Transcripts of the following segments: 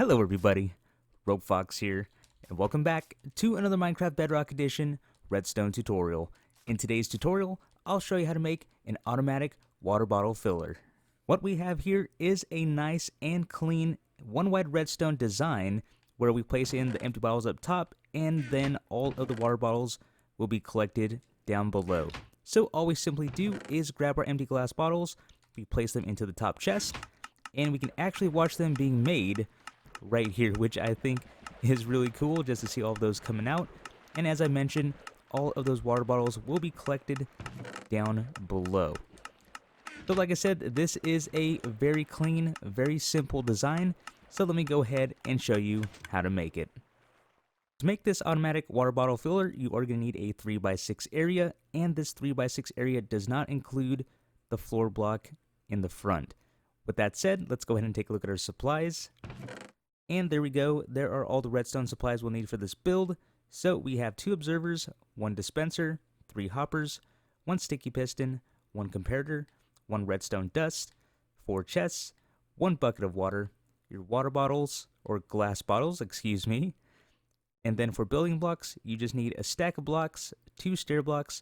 Hello everybody, Rope Fox here, and welcome back to another Minecraft Bedrock Edition Redstone tutorial. In today's tutorial, I'll show you how to make an automatic water bottle filler. What we have here is a nice and clean one-wide redstone design where we place in the empty bottles up top and then all of the water bottles will be collected down below. So all we simply do is grab our empty glass bottles, we place them into the top chest, and we can actually watch them being made right here, which I think is really cool just to see all of those coming out. And as I mentioned, all of those water bottles will be collected down below. So like I said, this is a very clean, very simple design. So let me go ahead and show you how to make it. To make this automatic water bottle filler, you are going to need a 3x6 area, and this 3x6 area does not include the floor block in the front. With that said, let's go ahead and take a look at our supplies. And there we go, there are all the redstone supplies we'll need for this build. So we have 2 observers, 1 dispenser, 3 hoppers, 1 sticky piston, 1 comparator, 1 redstone dust, 4 chests, 1 bucket of water, your water bottles, or glass bottles, excuse me. And then for building blocks, you just need a stack of blocks, 2 stair blocks,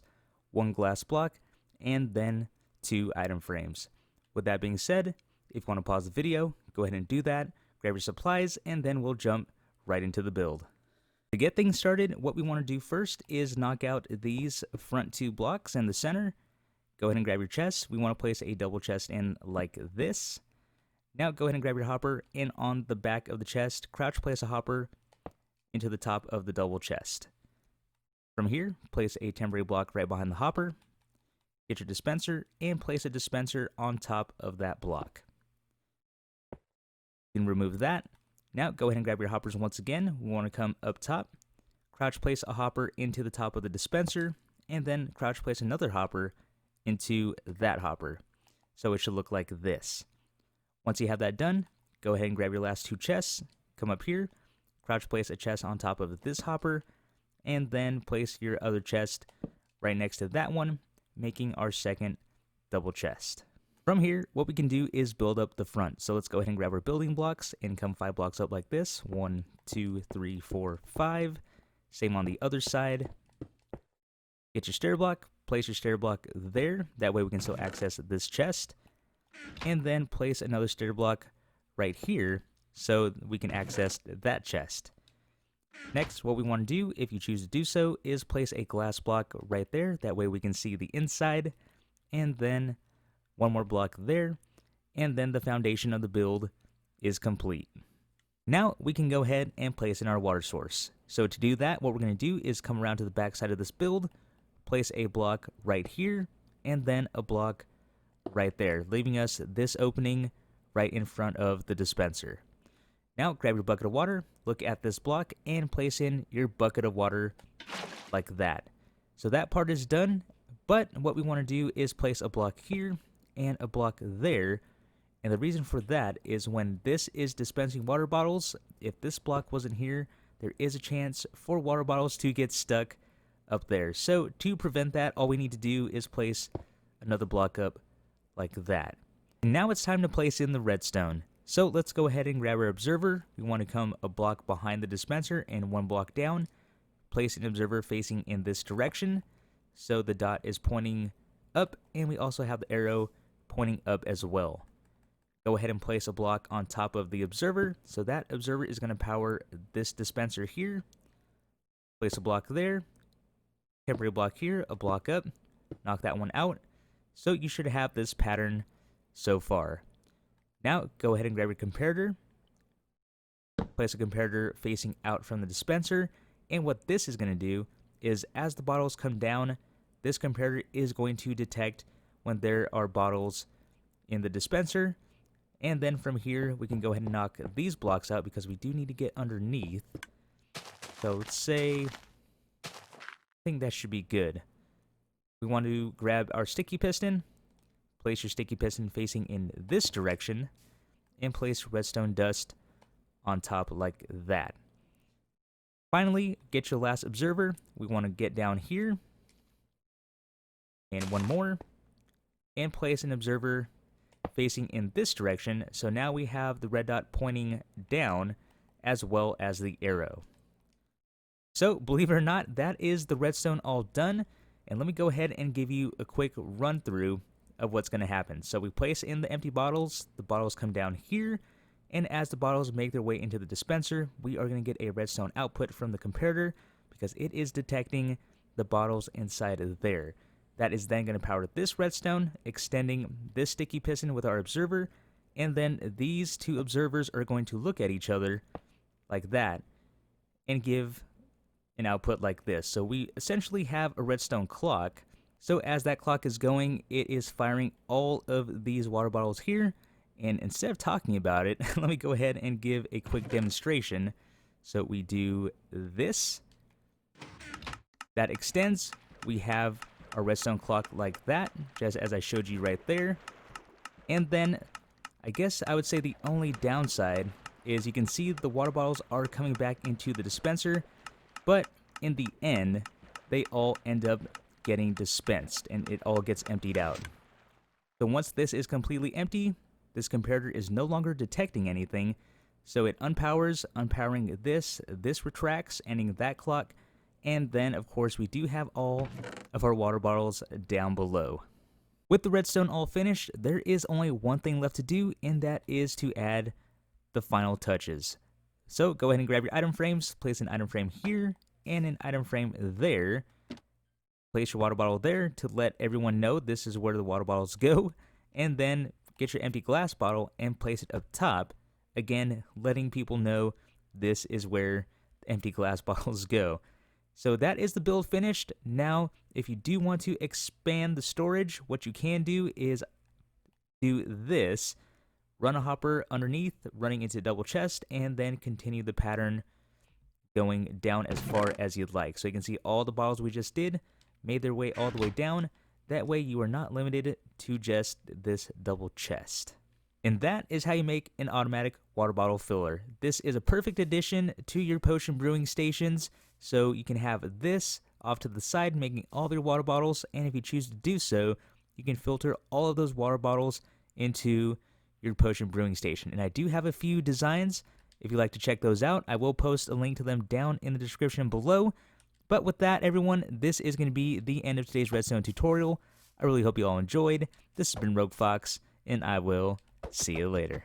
1 glass block, and then 2 item frames. With that being said, if you want to pause the video, go ahead and do that. Grab your supplies, and then we'll jump right into the build. To get things started, what we want to do first is knock out these front 2 blocks in the center. Go ahead and grab your chest. We want to place a double chest in like this. Now go ahead and grab your hopper, and on the back of the chest, crouch place a hopper into the top of the double chest. From here, place a temporary block right behind the hopper. Get your dispenser, and place a dispenser on top of that block. You can remove that. Now go ahead and grab your hoppers once again. We want to come up top, crouch place a hopper into the top of the dispenser, and then crouch place another hopper into that hopper. So it should look like this. Once you have that done, go ahead and grab your last 2 chests, come up here, crouch place a chest on top of this hopper, and then place your other chest right next to that one, making our second double chest. From here, what we can do is build up the front. So let's go ahead and grab our building blocks and come 5 blocks up like this. 1, 2, 3, 4, 5. Same on the other side. Get your stair block, place your stair block there. That way we can still access this chest. And then place another stair block right here so we can access that chest. Next, what we want to do, if you choose to do so, is place a glass block right there. That way we can see the inside. And then 1 more block there, and then the foundation of the build is complete. Now we can go ahead and place in our water source. So to do that, what we're going to do is come around to the back side of this build, place a block right here, and then a block right there, leaving us this opening right in front of the dispenser. Now grab your bucket of water, look at this block, and place in your bucket of water like that. So that part is done, but what we want to do is place a block here and a block there, and the reason for that is when this is dispensing water bottles, if this block wasn't here, there is a chance for water bottles to get stuck up there. So to prevent that, all we need to do is place another block up like that. Now it's time to place in the redstone. So let's go ahead and grab our observer. We want to come a block behind the dispenser and 1 block down, place an observer facing in this direction so the dot is pointing up, and we also have the arrow pointing up as well. Go ahead and place a block on top of the observer, so that observer is going to power this dispenser here. Place a block there, temporary block here, a block up, knock that one out. So you should have this pattern so far. Now go ahead and grab your comparator, place a comparator facing out from the dispenser, and what this is going to do is as the bottles come down, this comparator is going to detect when there are bottles in the dispenser, and then from here we can go ahead and knock these blocks out because we do need to get underneath. So let's say, I think that should be good. We want to grab our sticky piston, place your sticky piston facing in this direction, and place redstone dust on top like that. Finally, get your last observer. We want to get down here, and 1 more, and place an observer facing in this direction. So now we have the red dot pointing down. as well as the arrow. So, believe it or not, that is the redstone all done. And let me go ahead and give you a quick run through of what's going to happen. So we place in the empty bottles, the bottles come down here, and as the bottles make their way into the dispenser, we are going to get a redstone output from the comparator because it is detecting the bottles inside of there. That is then going to power this redstone, extending this sticky piston with our observer, and then these two observers are going to look at each other like that and give an output like this. So we essentially have a redstone clock. So as that clock is going, it is firing all of these water bottles here. And instead of talking about it, let me go ahead and give a quick demonstration. So we do this. That extends. We have a redstone clock like that, just as I showed you right there. And then I guess I would say the only downside is you can see the water bottles are coming back into the dispenser, but in the end, they all end up getting dispensed and it all gets emptied out. So once this is completely empty, this comparator is no longer detecting anything, so it unpowers, unpowering this retracts, ending that clock, and then of course we do have all of our water bottles down below. With the redstone all finished, there is only one thing left to do, and that is to add the final touches. So go ahead and grab your item frames, place an item frame here and an item frame there. Place your water bottle there to let everyone know this is where the water bottles go, and then get your empty glass bottle and place it up top, again letting people know this is where the empty glass bottles go. So that is the build finished. Now, if you do want to expand the storage, what you can do is do this. Run a hopper underneath, running into a double chest, and then continue the pattern going down as far as you'd like. So you can see all the bottles we just did made their way all the way down. That way you are not limited to just this double chest. And that is how you make an automatic water bottle filler. This is a perfect addition to your potion brewing stations. So you can have this off to the side making all of your water bottles, and if you choose to do so, you can filter all of those water bottles into your potion brewing station. And I do have a few designs. If you'd like to check those out, I will post a link to them down in the description below. But with that, everyone, this is going to be the end of today's redstone tutorial. I really hope you all enjoyed. This has been Rogue Fox, and I will see you later.